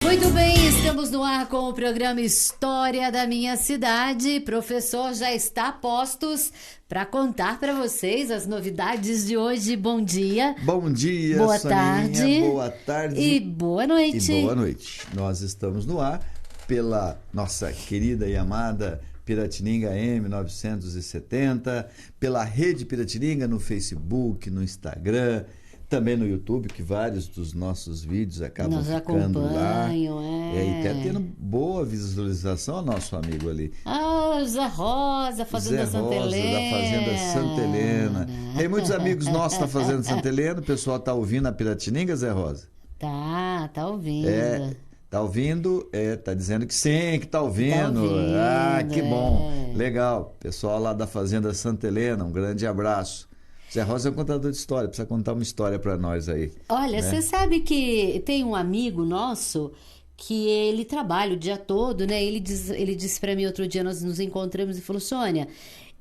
Muito bem, estamos no ar com o programa História da Minha Cidade. Professor já está a postos para contar para vocês as novidades de hoje. Bom dia. Bom dia, boa Soninha. tarde. Boa tarde. E boa noite. E boa noite. Nós estamos no ar pela nossa querida e amada Piratininga M970, pela Rede Piratininga no Facebook, no Instagram, também no YouTube, que vários dos nossos vídeos acabam ficando lá. E tá tendo boa visualização o nosso amigo ali. Ah, Zé Rosa, Fazenda Santa Helena. Da Fazenda Santa Helena. Tem muitos amigos nossos da Fazenda Santa Helena. O pessoal tá ouvindo a Piratininga, Zé Rosa? Tá ouvindo. Tá ouvindo? Tá dizendo que sim, que tá ouvindo. Que bom. Legal. Pessoal lá da Fazenda Santa Helena, um grande abraço. Zé Rosa é um contador de história, precisa contar uma história para nós aí. Olha, você sabe que tem um amigo nosso que ele trabalha o dia todo, né? Ele disse para mim outro dia, nós nos encontramos e falou: Sônia,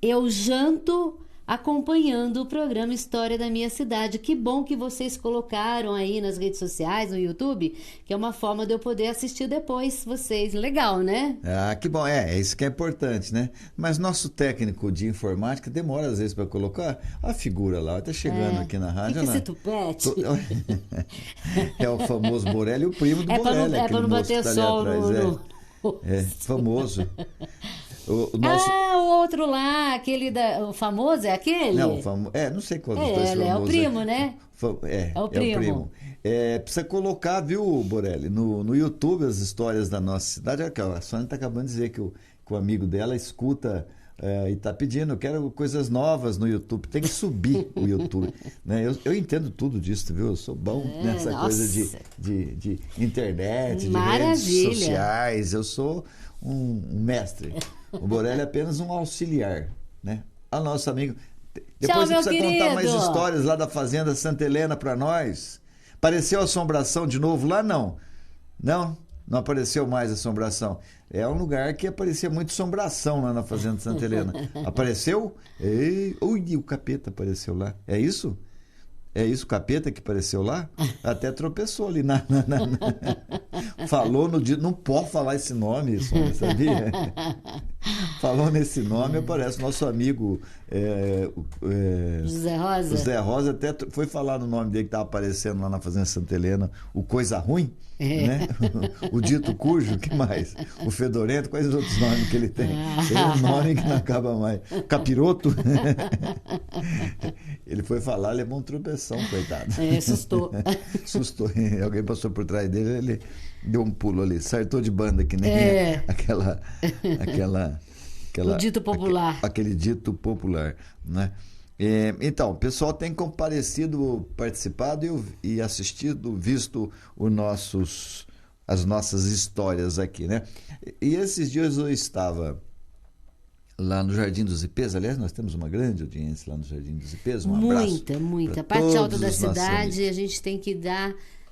eu janto acompanhando o programa História da Minha Cidade. Que bom que vocês colocaram aí nas redes sociais, no YouTube, que é uma forma de eu poder assistir depois vocês. Legal, né? Que bom. Isso que é importante, né? Mas nosso técnico de informática demora às vezes para colocar a figura lá. Tá chegando aqui na rádio. Que esse tupete? É o famoso Borelli, o primo do Borelli. É para não bater sol no... Famoso. O outro lá, o famoso é aquele? Não, não sei qual dos dois famosos. É o primo, né? É o primo. Precisa colocar, viu, Borelli, no YouTube as histórias da nossa cidade. A Sônia está acabando de dizer que o amigo dela escuta e está pedindo, eu quero coisas novas no YouTube. Tem que subir o YouTube. Né? Eu entendo tudo disso, viu? Eu sou bom nessa coisa de internet, de redes sociais. Eu sou um mestre. O Borelli é apenas um auxiliar, né? O nosso amigo. Depois você precisa contar mais histórias lá da Fazenda Santa Helena para nós. Apareceu assombração de novo lá? Não apareceu mais assombração. É um lugar que aparecia muito assombração lá na Fazenda Santa Helena. Apareceu? Ui, o capeta apareceu lá. É isso? É isso, o capeta que apareceu lá? Até tropeçou ali. Falou no dia. Não pode falar esse nome, Sônia, sabia? Falou nesse nome, aparece nosso amigo José Rosa. O Zé Rosa até foi falar no nome dele que estava aparecendo lá na Fazenda Santa Helena, o Coisa Ruim, né? O Dito Cujo, que mais? O Fedorento, quais os outros nomes que ele tem? Tem um nome que não acaba mais. Capiroto. Ele foi falar, levou um tropeção, coitado. Assustou. Assustou. Alguém passou por trás dele, ele deu um pulo ali, saltou de banda, que nem aquela o dito popular. Aquele dito popular, né? Então, o pessoal tem comparecido, participado e assistido, visto as nossas histórias aqui, né? E esses dias eu estava lá no Jardim dos Ipês. Aliás, nós temos uma grande audiência lá no Jardim dos Ipês. Um abraço. Muita. A parte alta da cidade a gente tem que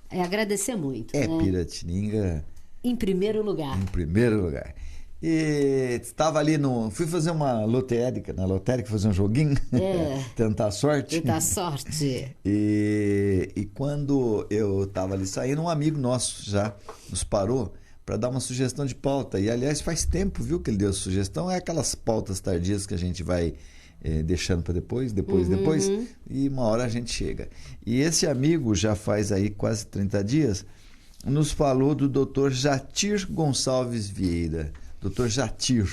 agradecer muito. Né? Piratininga. Em primeiro lugar. E estava ali fui fazer uma lotérica, na lotérica fazer um joguinho, tentar a sorte. E quando eu estava ali saindo, um amigo nosso já nos parou para dar uma sugestão de pauta. E, aliás, faz tempo, viu, que ele deu a sugestão. É aquelas pautas tardias que a gente vai deixando para depois, e uma hora a gente chega. E esse amigo, já faz aí quase 30 dias, nos falou do Dr. Jatir Gonçalves Vieira. Dr. Jatir,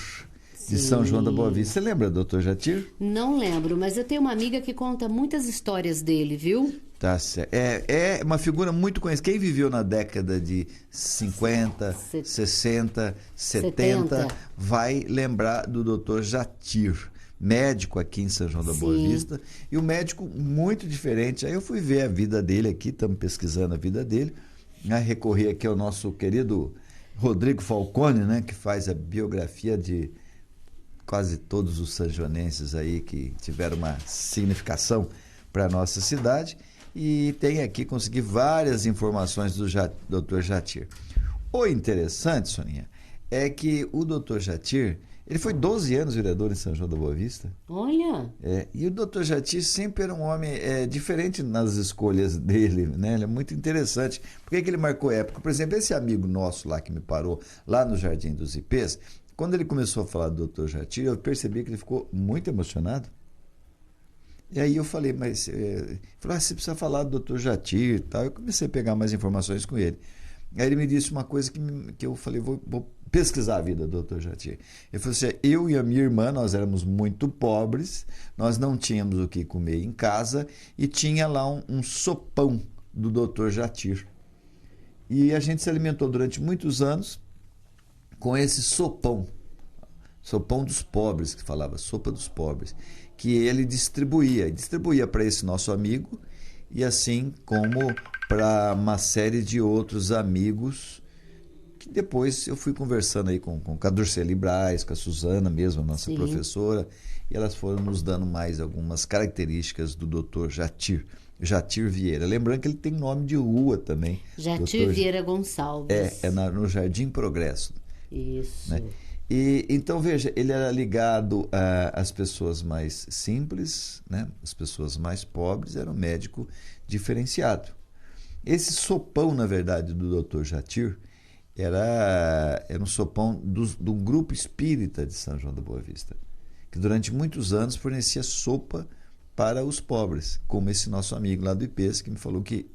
de São João da Boa Vista. Você lembra do Dr. Jatir? Não lembro, mas eu tenho uma amiga que conta muitas histórias dele, viu? Tá certo. É uma figura muito conhecida. Quem viveu na década de 50, 60, 70 vai lembrar do Dr. Jatir, médico aqui em São João da Boa Vista. E um médico muito diferente. Aí eu fui ver a vida dele aqui, estamos pesquisando a vida dele. Recorrer aqui ao nosso querido Rodrigo Falcone, né, que faz a biografia de quase todos os sanjonenses aí que tiveram uma significação para a nossa cidade, e tem aqui, consegui várias informações do Dr. Jatir. O interessante, Soninha, é que o Dr. Jatir, Ele foi 12 anos vereador em São João da Boa Vista. Olha! E o Dr. Jatir sempre era um homem diferente nas escolhas dele, né? Ele é muito interessante. Por que ele marcou época? Por exemplo, esse amigo nosso lá que me parou, lá no Jardim dos Ipês, quando ele começou a falar do Dr. Jatir, eu percebi que ele ficou muito emocionado. E aí eu falei, mas... Ele falou, você precisa falar do Dr. Jatir e tal. Eu comecei a pegar mais informações com ele. Aí ele me disse uma coisa que eu falei, vou pesquisar a vida do Dr. Jatir. Ele falou assim, eu e a minha irmã, nós éramos muito pobres, nós não tínhamos o que comer em casa e tinha lá um sopão do Dr. Jatir. E a gente se alimentou durante muitos anos com esse sopão dos pobres, que falava, sopa dos pobres, que ele distribuía para esse nosso amigo e assim como para uma série de outros amigos que depois eu fui conversando aí com a Durceli Braz, com a Suzana mesmo, a nossa professora, e elas foram nos dando mais algumas características do Dr. Jatir Vieira. Lembrando que ele tem nome de rua também. Jatir Vieira Gonçalves. No Jardim Progresso. Isso. Né? E, então, veja, ele era ligado às pessoas mais simples, né? As pessoas mais pobres, era um médico diferenciado. Esse sopão, na verdade, do Dr. Jatir, era um sopão do grupo espírita de São João da Boa Vista, que durante muitos anos fornecia sopa para os pobres, como esse nosso amigo lá do Ipês, que me falou que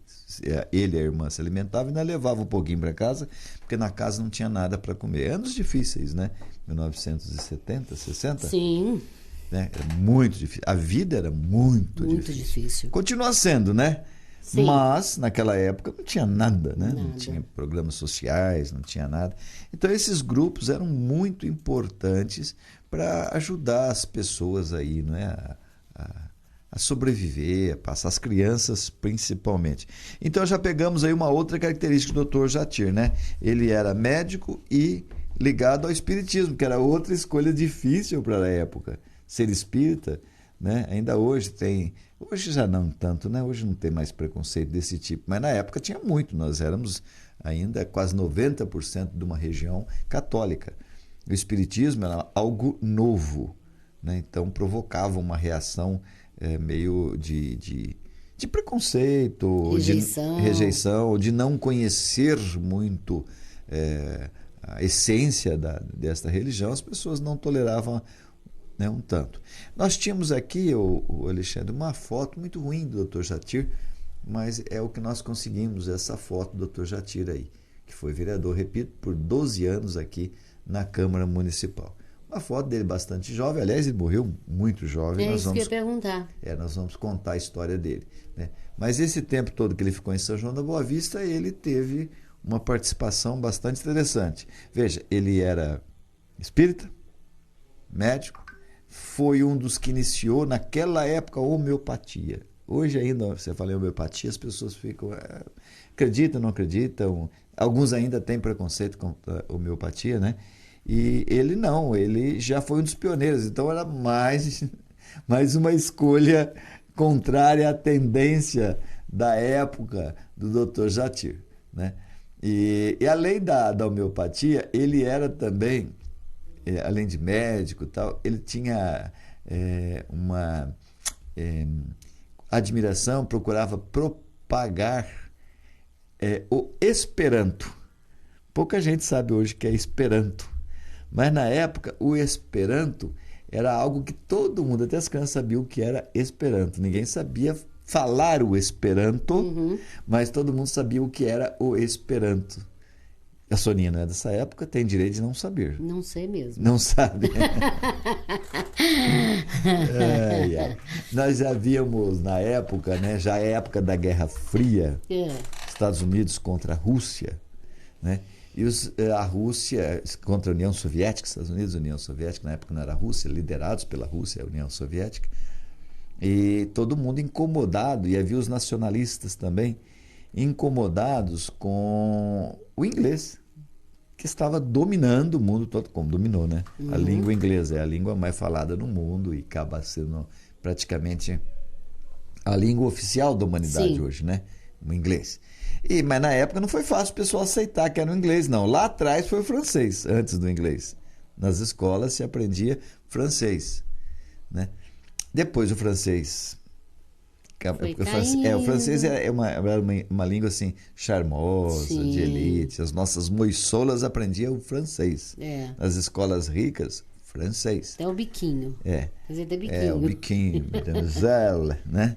ele e a irmã se alimentavam e ainda levavam um pouquinho para casa, porque na casa não tinha nada para comer. Anos difíceis, né? 1970, 60? Sim. Né? Era muito difícil. A vida era muito difícil. Continua sendo, né? Sim. Mas, naquela época, não tinha nada, né? Não tinha programas sociais, não tinha nada. Então, esses grupos eram muito importantes para ajudar as pessoas aí, não é? A sobreviver, a passar, as crianças principalmente. Então, já pegamos aí uma outra característica do Dr. Jatir, né? Ele era médico e ligado ao espiritismo, que era outra escolha difícil para a época. Ser espírita, né? Ainda hoje tem... Hoje já não tanto, né? Hoje não tem mais preconceito desse tipo, mas na época tinha muito. Nós éramos ainda quase 90% de uma região católica. O espiritismo era algo novo, né? Então provocava uma reação meio de preconceito, rejeição, de não conhecer muito a essência desta religião. As pessoas não toleravam, né, um tanto. Nós tínhamos aqui, o Alexandre, uma foto muito ruim do Dr. Jatir, mas é o que nós conseguimos, essa foto do Dr. Jatir aí, que foi vereador, repito, por 12 anos aqui na Câmara Municipal. Uma foto dele bastante jovem, aliás, ele morreu muito jovem. É isso que eu ia perguntar. Nós vamos contar a história dele, né? Mas esse tempo todo que ele ficou em São João da Boa Vista, ele teve uma participação bastante interessante. Veja, ele era espírita, médico, foi um dos que iniciou naquela época a homeopatia. Hoje ainda, você fala em homeopatia, as pessoas ficam, acreditam, não acreditam, alguns ainda têm preconceito com a homeopatia, né? E ele não, ele já foi um dos pioneiros, então era mais uma escolha contrária à tendência da época do Dr. Jatir, né? E além da homeopatia, ele era também, além de médico e tal, ele tinha uma admiração, procurava propagar o Esperanto. Pouca gente sabe hoje que é Esperanto, mas na época o Esperanto era algo que todo mundo, até as crianças, sabiam o que era Esperanto. Ninguém sabia falar o Esperanto, mas todo mundo sabia o que era o Esperanto. A Soninha não é dessa época, tem direito de não saber. Não sei mesmo. Não sabe. Nós já víamos na época, né, já é época da Guerra Fria, Estados Unidos contra a Rússia, né? E a Rússia contra a União Soviética, Estados Unidos e União Soviética, na época não era a Rússia, liderados pela Rússia, a União Soviética, e todo mundo incomodado, e havia os nacionalistas também, incomodados com o inglês, que estava dominando o mundo todo, como dominou, né? A língua inglesa é a língua mais falada no mundo e acaba sendo praticamente a língua oficial da humanidade hoje, né? O inglês. Mas na época não foi fácil o pessoal aceitar que era o inglês, não. Lá atrás foi o francês, antes do inglês, nas escolas se aprendia francês, né? Depois o francês... O francês é uma língua assim, charmosa, sim, de elite. As nossas moissolas aprendiam o francês. Nas escolas ricas, francês. Até o biquinho. Fazer até biquinho. O biquinho, mademoiselle, né?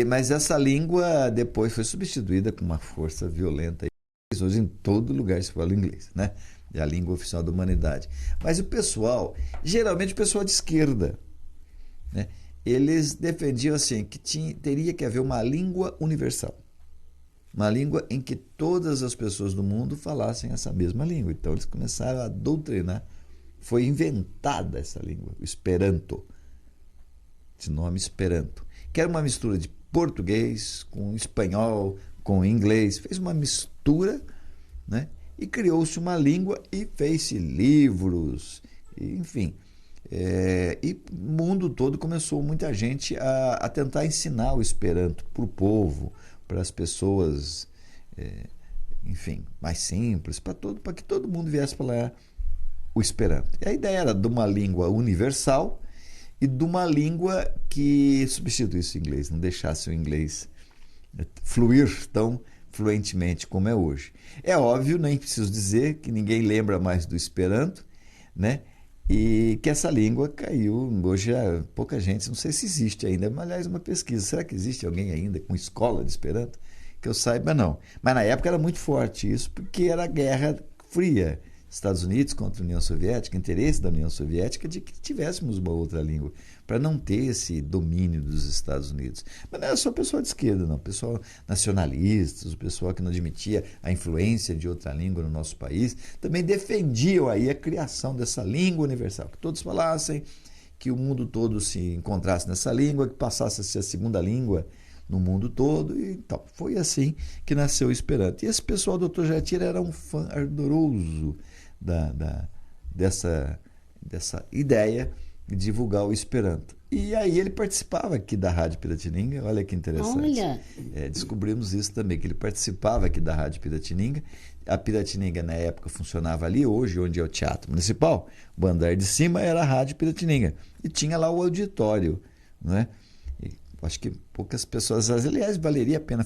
Mas essa língua depois foi substituída com uma força violenta. Hoje em todo lugar se fala inglês, né? É a língua oficial da humanidade. Mas o pessoal, geralmente o pessoal de esquerda, né? Eles defendiam assim que teria que haver uma língua universal. Uma língua em que todas as pessoas do mundo falassem essa mesma língua. Então eles começaram a doutrinar. Foi inventada essa língua, o Esperanto. Esse nome Esperanto. Que era uma mistura de português com espanhol, com inglês. Fez uma mistura, né? E criou-se uma língua e fez-se livros, enfim... e o mundo todo começou muita gente a tentar ensinar o Esperanto para o povo, para as pessoas, enfim, mais simples, para que todo mundo viesse falar o Esperanto. E a ideia era de uma língua universal e de uma língua que substituísse o inglês, não deixasse o inglês fluir tão fluentemente como é hoje. É óbvio, nem preciso dizer que ninguém lembra mais do Esperanto, né? E que essa língua caiu, hoje pouca gente, não sei se existe ainda, mas aliás uma pesquisa, será que existe alguém ainda com escola de Esperanto? Que eu saiba, não. Mas na época era muito forte isso, porque era a Guerra Fria, Estados Unidos contra a União Soviética, interesse da União Soviética de que tivéssemos uma outra língua, para não ter esse domínio dos Estados Unidos. Mas não era só o pessoal de esquerda, não. O pessoal nacionalistas, o pessoal que não admitia a influência de outra língua no nosso país, também defendiam aí a criação dessa língua universal, que todos falassem, que o mundo todo se encontrasse nessa língua, que passasse a ser a segunda língua no mundo todo, e tal. Foi assim que nasceu o Esperanto. E esse pessoal do Dr. Jatira era um fã ardoroso dessa ideia de divulgar o Esperanto. E aí ele participava aqui da Rádio Piratininga, olha que interessante. Olha. Descobrimos isso também, que ele participava aqui da Rádio Piratininga. A Piratininga na época funcionava ali, hoje onde é o Teatro Municipal, o andar de cima era a Rádio Piratininga. E tinha lá o auditório, né? Acho que poucas pessoas... Aliás, valeria a pena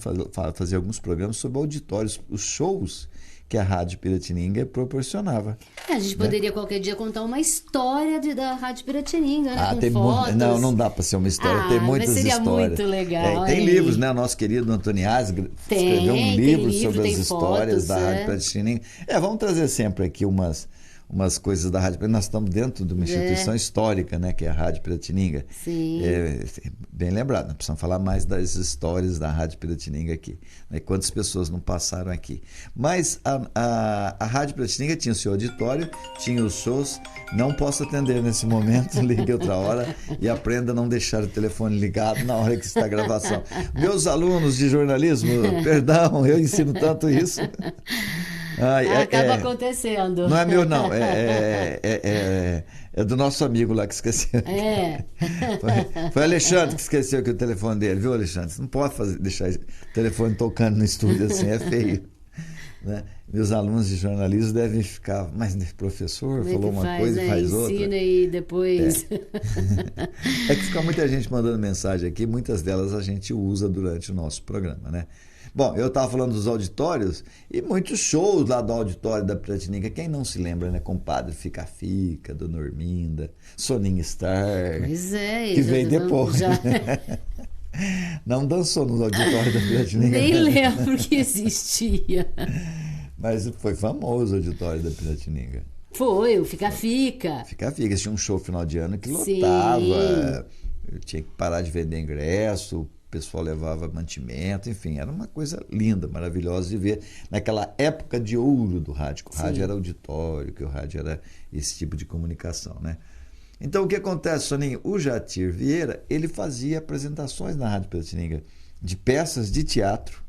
fazer alguns programas sobre auditórios, os shows que a Rádio Piratininga proporcionava. A gente poderia qualquer dia contar uma história da Rádio Piratininga, né? Com fotos. Não dá para ser uma história, tem muitas mas seria histórias. Muito legal. Tem livros, né? O nosso querido Antoniazzi escreveu um livro sobre as histórias da Rádio Piratininga. Vamos trazer sempre aqui umas coisas da Rádio Piratininga. Nós estamos dentro de uma instituição histórica, né, que é a Rádio Piratininga. Sim. Bem lembrado, nós precisamos falar mais das histórias da Rádio Piratininga aqui, né? Quantas pessoas não passaram aqui. Mas a Rádio Piratininga tinha o seu auditório, tinha os shows. Não posso atender nesse momento, ligue outra hora e aprenda a não deixar o telefone ligado na hora que está a gravação. Meus alunos de jornalismo, perdão, eu ensino tanto isso. Acaba acontecendo. Não é meu, não. É do nosso amigo lá que esqueceu. Foi Alexandre que esqueceu aqui o telefone dele, viu, Alexandre? Você não pode deixar o telefone tocando no estúdio assim, é feio. Né? Meus alunos de jornalismo devem ficar, mas professor falou uma coisa e faz outra. Ensina e depois... É que fica muita gente mandando mensagem aqui, muitas delas a gente usa durante o nosso programa, né? Bom, eu estava falando dos auditórios e muitos shows lá do auditório da Piratininga. Quem não se lembra, né? Compadre Fica-Fica, Dona Orminda, Soninha Star. Pois é. Que veio depois. Não dançou no auditório da Piratininga. Nem lembro que existia. Mas foi famoso o auditório da Piratininga. Foi, o Fica-Fica. Fica-Fica. Tinha um show final de ano que lotava. Sim. Eu tinha que parar de vender ingresso. O pessoal levava mantimento, enfim, era uma coisa linda, maravilhosa de ver naquela época de ouro do rádio, que o rádio era auditório, que o rádio era esse tipo de comunicação, né? Então, o que acontece, Soninho? O Jatir Vieira, ele fazia apresentações na Rádio Piratininga de peças de teatro,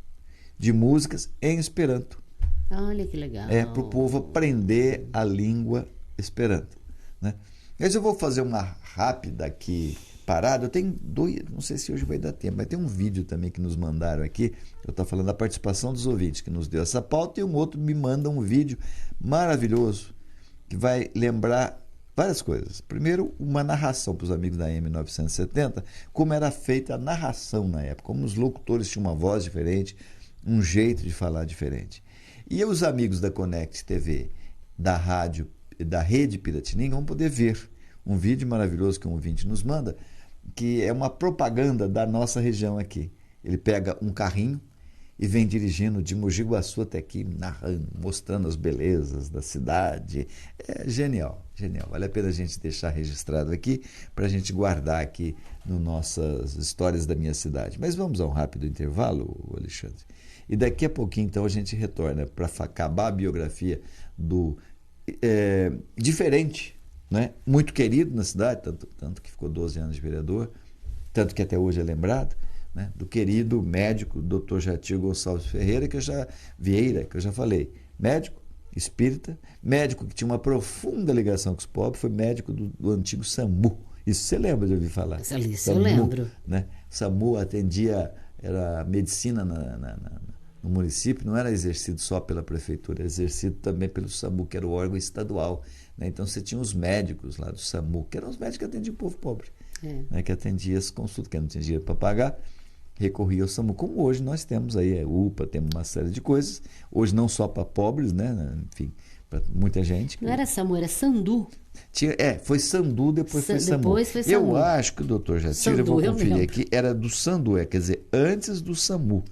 de músicas em Esperanto. Olha que legal. Para o povo aprender a língua Esperanto, né? Mas eu vou fazer uma rápida aqui, parado. Eu tenho dois, não sei se hoje vai dar tempo, mas tem um vídeo também que nos mandaram aqui. Eu estou falando da participação dos ouvintes que nos deu essa pauta, e um outro me manda um vídeo maravilhoso que vai lembrar várias coisas. Primeiro, uma narração para os amigos da M970, como era feita a narração na época, como os locutores tinham uma voz diferente, um jeito de falar diferente. E os amigos da Connect TV, da rádio, da rede Piratininga, vão poder ver um vídeo maravilhoso que um ouvinte nos manda, que é uma propaganda da nossa região aqui. Ele pega um carrinho e vem dirigindo de Mogi Guaçu até aqui, narrando, mostrando as belezas da cidade. É genial, genial. Vale a pena a gente deixar registrado aqui, para a gente guardar aqui nas nossas histórias da minha cidade. Mas vamos a um rápido intervalo, Alexandre. E daqui a pouquinho, então, a gente retorna para acabar a biografia do diferente, né? Muito querido na cidade, tanto que ficou 12 anos de vereador, tanto que até hoje é lembrado, né? Do querido médico Dr. Jatir Gonçalves Ferreira, que eu já falei, médico espírita, médico que tinha uma profunda ligação com os pobres, foi médico do antigo SAMU. Isso você lembra de ouvir falar? Isso SAMU, eu lembro. Né? SAMU atendia, era medicina no município, não era exercido só pela prefeitura, era exercido também pelo SAMU, que era o órgão estadual, né? Então você tinha os médicos lá do SAMU, que eram os médicos que atendiam o povo pobre, né? Que atendiam as consultas, que não tinha dinheiro para pagar, recorria ao SAMU, como hoje nós temos aí, UPA, temos uma série de coisas, hoje não só para pobres, né? Enfim, para muita gente. Não era SAMU, era Sandu. Foi Sandu, depois foi SAMU. Depois foi SAMU. Eu acho que o doutor Jatir, eu vou conferir aqui, era do Sandu, quer dizer, antes do SAMU,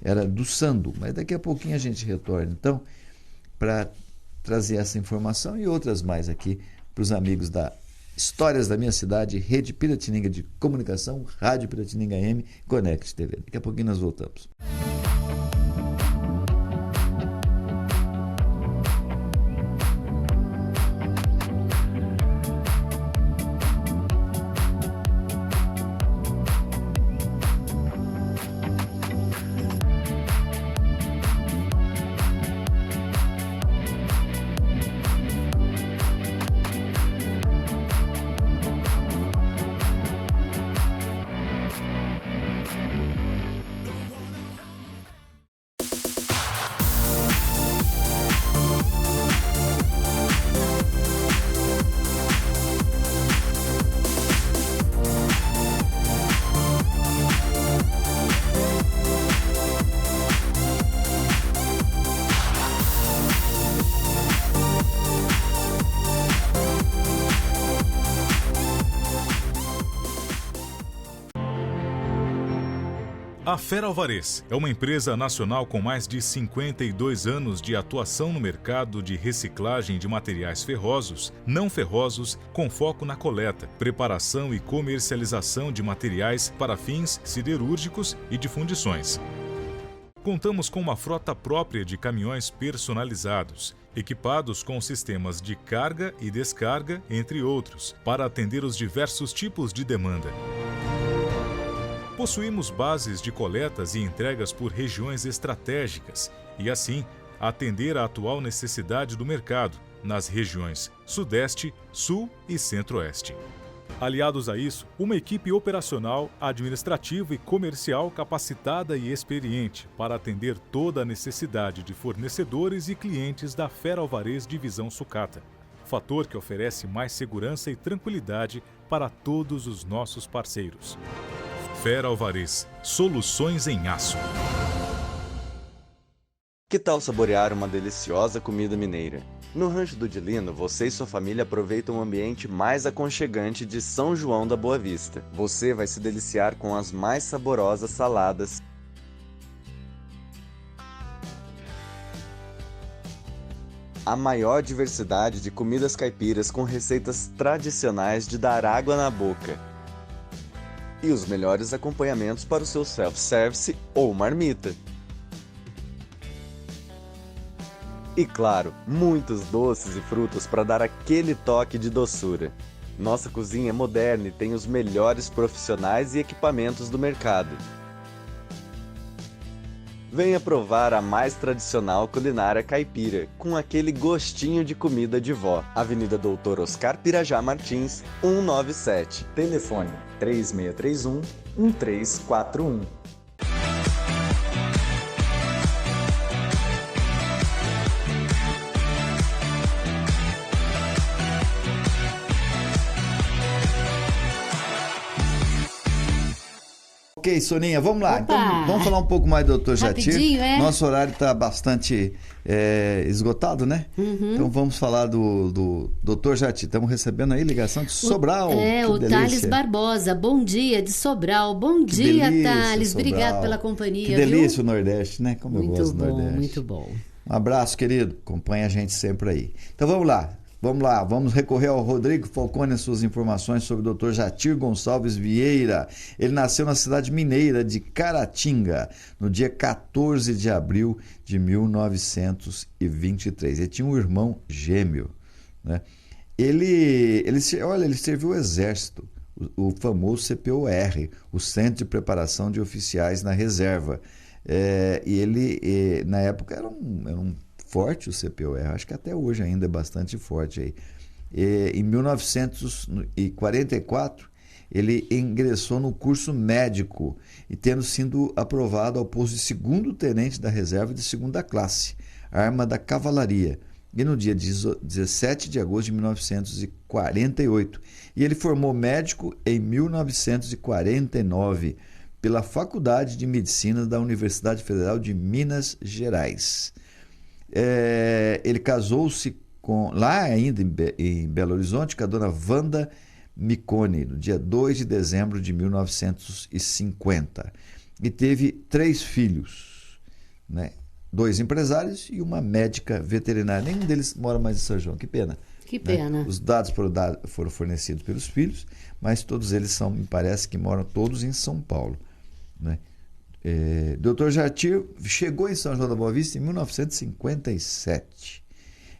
era do Sandu, mas daqui a pouquinho a gente retorna, então, para trazer essa informação e outras mais aqui para os amigos da Histórias da Minha Cidade, Rede Piratininga de Comunicação, Rádio Piratininga M, Connect TV. Daqui a pouquinho nós voltamos. A Fera Alvarez é uma empresa nacional com mais de 52 anos de atuação no mercado de reciclagem de materiais ferrosos, não ferrosos, com foco na coleta, preparação e comercialização de materiais para fins siderúrgicos e de fundições. Contamos com uma frota própria de caminhões personalizados, equipados com sistemas de carga e descarga, entre outros, para atender os diversos tipos de demanda. Possuímos bases de coletas e entregas por regiões estratégicas e, assim, atender à atual necessidade do mercado nas regiões Sudeste, Sul e Centro-Oeste. Aliados a isso, uma equipe operacional, administrativa e comercial capacitada e experiente para atender toda a necessidade de fornecedores e clientes da Fera Alvarez Divisão Sucata, fator que oferece mais segurança e tranquilidade para todos os nossos parceiros. Fera Alvarez, soluções em aço. Que tal saborear uma deliciosa comida mineira? No Rancho do Dilino, você e sua família aproveitam o ambiente mais aconchegante de São João da Boa Vista. Você vai se deliciar com as mais saborosas saladas, a maior diversidade de comidas caipiras com receitas tradicionais de dar água na boca e os melhores acompanhamentos para o seu self-service ou marmita. E claro, muitos doces e frutas para dar aquele toque de doçura. Nossa cozinha é moderna e tem os melhores profissionais e equipamentos do mercado. Venha provar a mais tradicional culinária caipira, com aquele gostinho de comida de vó. Avenida Doutor Oscar Pirajá Martins, 197. Telefone 3631-1341. Ok, Soninha, vamos lá. Opa! Então, vamos falar um pouco mais do Dr. Jatir. Rapidinho, é? Nosso horário está bastante esgotado, né? Então vamos falar do Dr. Jatir. Estamos recebendo aí ligação de Sobral. O Thales Barbosa. Bom dia, de Sobral. Bom dia, delícia, Thales. Sobral. Obrigado pela companhia. Que delícia, viu? o Nordeste, né? Como Muito eu gosto do bom, Nordeste. muito bom. Um abraço, querido. Acompanha a gente sempre aí. Então vamos lá. Vamos recorrer ao Rodrigo Falcone as suas informações sobre o Dr. Jatir Gonçalves Vieira. Ele nasceu na cidade mineira de Caratinga, no dia 14 de abril de 1923. Ele tinha um irmão gêmeo, né? Ele serviu o Exército, o famoso CPOR, o Centro de Preparação de Oficiais na Reserva. E ele, na época, era um forte o CPOR, acho que até hoje ainda é bastante forte aí. Em 1944, ele ingressou no curso médico e tendo sido aprovado ao posto de segundo tenente da reserva de segunda classe, arma da cavalaria, e no dia 17 de agosto de 1948. E ele formou médico em 1949 pela Faculdade de Medicina da Universidade Federal de Minas Gerais. Ele casou-se lá ainda em Belo Horizonte com a dona Wanda Micone, no dia 2 de dezembro de 1950. E teve 3 filhos, né? 2 empresários e uma médica veterinária. Nenhum deles mora mais em São João, que pena. Que pena. Né? Os dados foram fornecidos pelos filhos, mas todos eles me parece que moram todos em São Paulo, né? Dr. Jatir chegou em São João da Boa Vista em 1957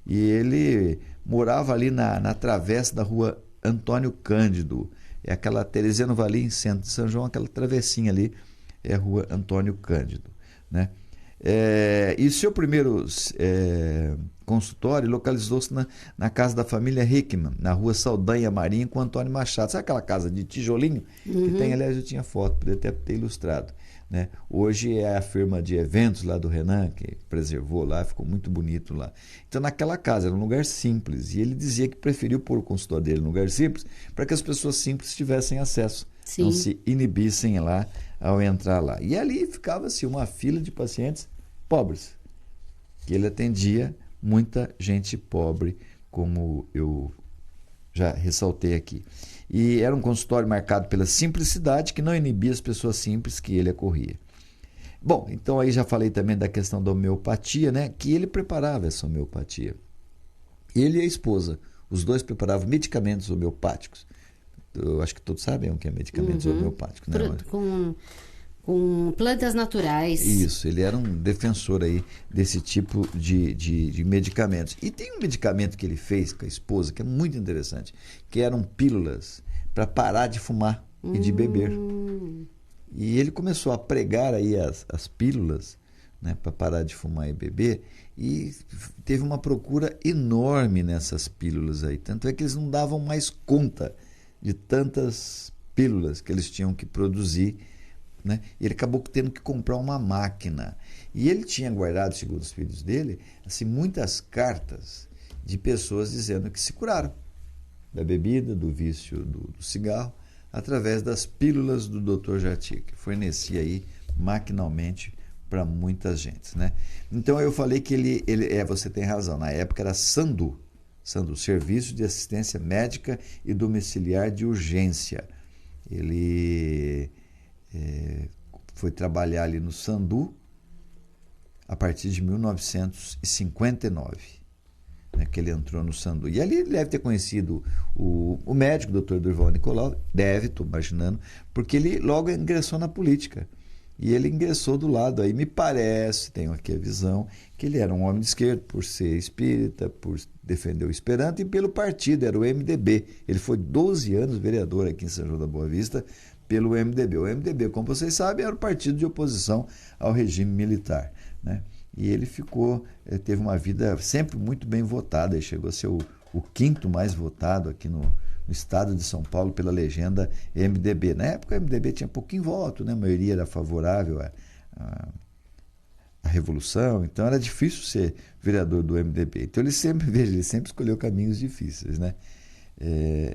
e ele morava ali na travessa da rua Antônio Cândido, aquela Teresiano Valim, centro de São João, aquela travessinha ali é a rua Antônio Cândido, né? E seu primeiro consultório localizou-se na casa da família Hickman, na rua Saldanha Marinho, com Antônio Machado. Sabe aquela casa de tijolinho que tem? Aliás, eu tinha foto, poderia até ter ilustrado, né? Hoje é a firma de eventos lá do Renan, que preservou lá, ficou muito bonito lá. Então, naquela casa, era um lugar simples, e ele dizia que preferiu pôr o consultório dele num lugar simples para que as pessoas simples tivessem acesso, Sim. não se inibissem lá ao entrar lá. E ali ficava-se uma fila de pacientes pobres, que ele atendia muita gente pobre, como eu já ressaltei aqui. E era um consultório marcado pela simplicidade, que não inibia as pessoas simples que ele acorria. Bom, então aí já falei também da questão da homeopatia, né? Que ele preparava essa homeopatia. Ele e a esposa, os dois preparavam medicamentos homeopáticos. Eu acho que todos sabem o que é medicamentos homeopáticos, né? Com plantas naturais. Isso, ele era um defensor aí desse tipo de medicamentos. E tem um medicamento que ele fez com a esposa que é muito interessante, que eram pílulas para parar de fumar e de beber. E ele começou a pregar aí as pílulas, né, para parar de fumar e beber, e teve uma procura enorme nessas pílulas aí. Tanto é que eles não davam mais conta de tantas pílulas que eles tinham que produzir, né? E ele acabou tendo que comprar uma máquina. E ele tinha guardado, segundo os filhos dele, assim, muitas cartas de pessoas dizendo que se curaram da bebida, do vício do cigarro, através das pílulas do Dr. Jatir, que fornecia aí maquinalmente para muita gente, né? Então eu falei que ele você tem razão, na época era Sandu, Serviço de Assistência Médica e Domiciliar de Urgência. Ele foi trabalhar ali no Sandu a partir de 1959, né, que ele entrou no Sandu. E ali ele deve ter conhecido o médico, o Dr. Durval Nicolau, estou imaginando, porque ele logo ingressou na política. E ele ingressou do lado, aí me parece, tenho aqui a visão, que ele era um homem de esquerda, por ser espírita, por defender o Esperanto, e pelo partido, era o MDB. Ele foi 12 anos vereador aqui em São João da Boa Vista, pelo MDB. O MDB, como vocês sabem, era o partido de oposição ao regime militar, né? E ele teve uma vida sempre muito bem votada, ele chegou a ser o 5º mais votado aqui no estado de São Paulo pela legenda MDB. Na época o MDB tinha pouquinho voto, né? A maioria era favorável à Revolução, então era difícil ser vereador do MDB. Então ele sempre escolheu caminhos difíceis, né?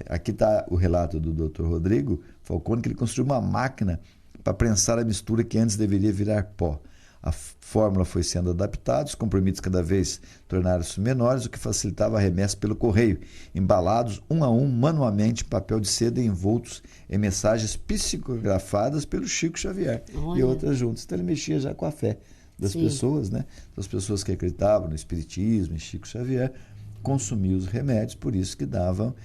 Aqui está o relato do Dr. Rodrigo Falcone, que ele construiu uma máquina para prensar a mistura que antes deveria virar pó. A fórmula foi sendo adaptada, os comprimidos cada vez tornaram-se menores, o que facilitava a remessa pelo correio, embalados um a um, manualmente, em papel de seda e envoltos em mensagens psicografadas pelo Chico Xavier. Olha. E outras juntas. Então ele mexia já com a fé das pessoas, né? Das pessoas que acreditavam no Espiritismo, em Chico Xavier, consumiam os remédios, por isso que davam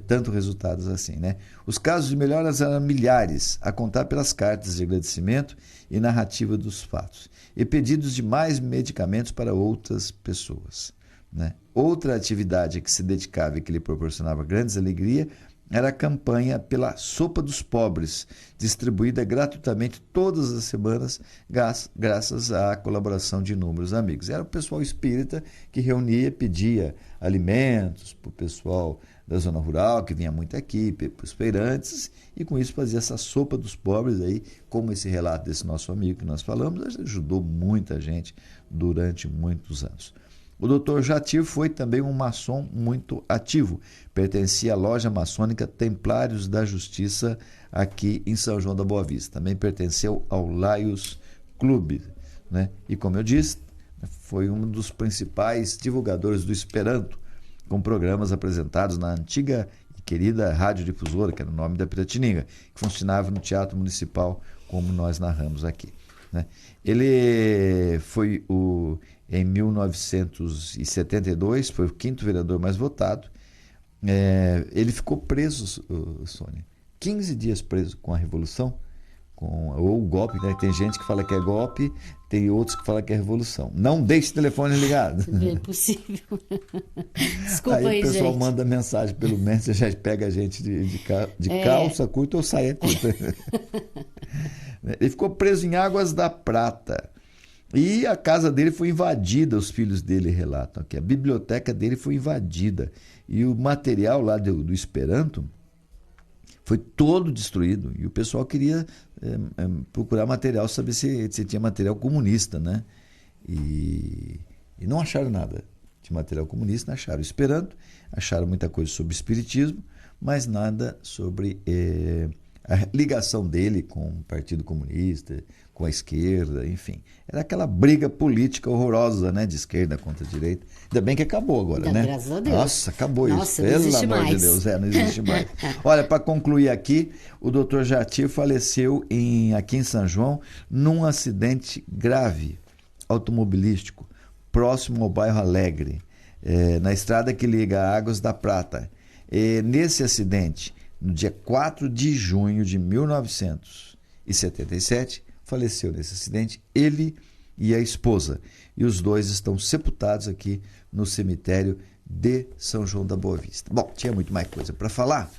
tanto resultados assim, né? Os casos de melhoras eram milhares, a contar pelas cartas de agradecimento e narrativa dos fatos, e pedidos de mais medicamentos para outras pessoas, né? Outra atividade a que se dedicava e que lhe proporcionava grandes alegrias era a campanha pela Sopa dos Pobres, distribuída gratuitamente todas as semanas, graças à colaboração de inúmeros amigos. Era o pessoal espírita que reunia, pedia alimentos para o pessoal da zona rural, que vinha muito aqui, para os feirantes, e com isso fazia essa Sopa dos Pobres, aí, como esse relato desse nosso amigo que nós falamos, ajudou muita gente durante muitos anos. O Dr. Jatir foi também um maçom muito ativo. Pertencia à loja maçônica Templários da Justiça, aqui em São João da Boa Vista. Também pertenceu ao Laios Clube, né? E, como eu disse, foi um dos principais divulgadores do Esperanto, com programas apresentados na antiga e querida Rádio Difusora, que era o nome da Piratininga, que funcionava no Teatro Municipal, como nós narramos aqui, né? Ele foi em 1972, foi o 5º vereador mais votado. Ele ficou preso, Sônia, 15 dias preso com a Revolução, ou o golpe, né? Tem gente que fala que é golpe, tem outros que falam que é revolução. Não deixe o telefone ligado. É impossível. Desculpa aí, o pessoal gente. manda mensagem pelo Messenger, já pega a gente de calça curta ou saia curta. Ele ficou preso em Águas da Prata. E a casa dele foi invadida, os filhos dele relatam que a biblioteca dele foi invadida. E o material lá do Esperanto foi todo destruído. E o pessoal queria procurar material, saber se tinha material comunista, né? E não acharam nada de material comunista, acharam Esperanto, acharam muita coisa sobre espiritismo, mas nada sobre a ligação dele com o Partido Comunista, com a esquerda, enfim. Era aquela briga política horrorosa, né? De esquerda contra a direita. Ainda bem que acabou agora, né? Graças a Deus. Nossa, acabou isso. Não Pelo existe amor mais. de Deus, não existe mais. Olha, para concluir aqui, o Dr. Jatir faleceu aqui em São João num acidente grave automobilístico, próximo ao bairro Alegre, na estrada que liga Águas da Prata. Nesse acidente, no dia 4 de junho de 1977, faleceu nesse acidente ele e a esposa. E os dois estão sepultados aqui no cemitério de São João da Boa Vista. Bom, tinha muito mais coisa para falar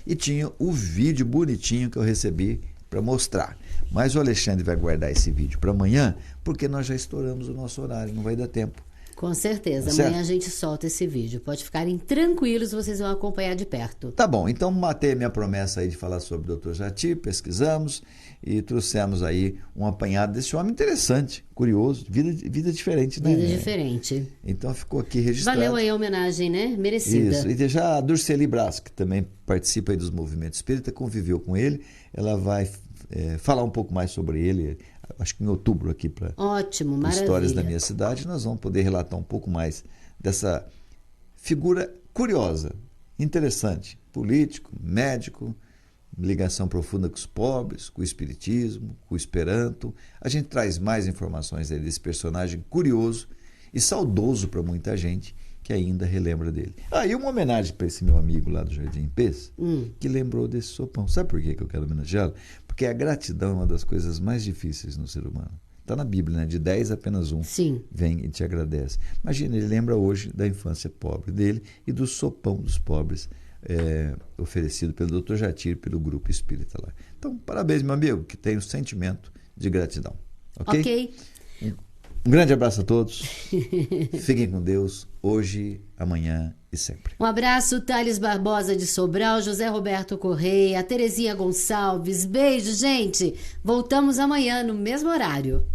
e tinha o vídeo bonitinho que eu recebi para mostrar. Mas o Alexandre vai guardar esse vídeo para amanhã, porque nós já estouramos o nosso horário, não vai dar tempo. Com certeza. Certo? Amanhã a gente solta esse vídeo. Pode ficarem tranquilos, vocês vão acompanhar de perto. Tá bom, então matei a minha promessa aí de falar sobre o Dr. Jatir, pesquisamos e trouxemos aí um apanhado desse homem interessante, curioso, vida diferente, né? Vida diferente. Então ficou aqui registrado. Valeu aí a homenagem, né? Merecida. Isso, e já a Durceli Brás, que também participa aí dos movimentos espírita, conviveu com ele, ela vai falar um pouco mais sobre ele, acho que em outubro aqui para Histórias da Minha Cidade, nós vamos poder relatar um pouco mais dessa figura curiosa, interessante, político, médico, ligação profunda com os pobres, com o espiritismo, com o Esperanto. A gente traz mais informações aí desse personagem curioso e saudoso para muita gente que ainda relembra dele. E uma homenagem para esse meu amigo lá do Jardim Pes, que lembrou desse sopão. Sabe por que eu quero homenageá-lo? Porque a gratidão é uma das coisas mais difíceis no ser humano. Está na Bíblia, né? De 10 apenas um vem e te agradece. Imagina, ele lembra hoje da infância pobre dele e do sopão dos pobres oferecido pelo Dr. Jatir, pelo Grupo Espírita lá. Então, parabéns, meu amigo, que tem o sentimento de gratidão. Ok? Um grande abraço a todos. Fiquem com Deus, hoje, amanhã e sempre. Um abraço, Thales Barbosa de Sobral, José Roberto Correia, Terezinha Gonçalves. Beijo, gente. Voltamos amanhã no mesmo horário.